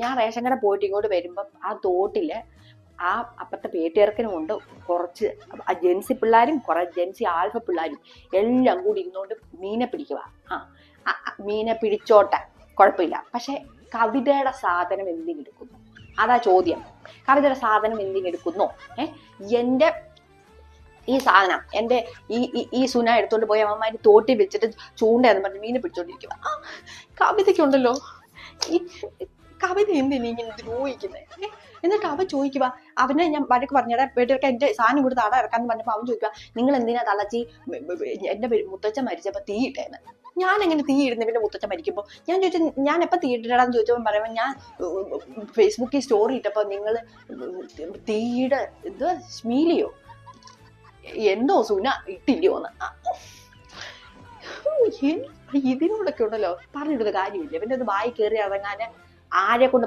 ഞാൻ റേഷൻ കട പോയിട്ട് ഇങ്ങോട്ട് വരുമ്പം ആ തോട്ടില് ആ അപ്പുറത്തെ പേട്ടിയിറക്കനും കൊണ്ട് കുറച്ച് ജെൻസി പിള്ളേരും കുറെ ജെൻസി ആൽഫ പിള്ളേരും എല്ലാം കൂടി ഇരുന്നുകൊണ്ട് മീനെ പിടിക്കുക. മീനെ പിടിച്ചോട്ടെ, കുഴപ്പമില്ല. പക്ഷെ കവിതയുടെ സാധനം എന്തിനെടുക്കുന്നു? അതാ ചോദ്യം. കവിതയുടെ സാധനം എന്തിനെടുക്കുന്നു? എൻ്റെ ഈ സാധനം എൻ്റെ ഈ സുന എടുത്തോണ്ട് പോയി അമ്മമാര് തോട്ടി വെച്ചിട്ട് ചൂണ്ടയെന്ന് പറഞ്ഞ് മീനെ പിടിച്ചോണ്ടിരിക്കുക. കവിതയ്ക്കുണ്ടല്ലോ ഈ കവിത എന്തിനാ ഇങ്ങനെ ദ്രോഹിക്കുന്നത്? എന്നിട്ട് അവൻ ചോദിക്കുക, അവനെ ഞാൻ വഴക്ക് പറഞ്ഞിടാ വീട്ടിലൊക്കെ എന്റെ സാധനം കൂടി തട ഇറക്കാന്ന് പറഞ്ഞപ്പോ അവൻ ചോദിക്കുക, നിങ്ങൾ എന്തിനാ തളച്ചി എന്റെ മുത്തച്ഛൻ മരിച്ചപ്പോ തീ ഇട്ടേന്ന്? ഞാൻ എങ്ങനെ തീ ഇടുന്ന ഇവന്റെ മുത്തച്ഛൻ മരിക്കുമ്പോ? ഞാൻ ചോദിച്ചു, ഞാൻ എപ്പോ തീ ഇട്ടിടാന്ന് ചോദിച്ചപ്പോൾ പറയുമ്പോ, ഞാൻ ഫേസ്ബുക്കിൽ സ്റ്റോറി ഇട്ടപ്പോ നിങ്ങൾ തീയുടെ ഇത് സ്മീലിയോ എന്തോ സുന ഇട്ടില്ലയോന്ന്. ഇതിനോടൊക്കെ ഉണ്ടല്ലോ പറഞ്ഞിട്ടൊരു കാര്യമില്ല. പിന്നെ അത് വായി കയറി ഇറങ്ങാന് ആരെ കൊണ്ട്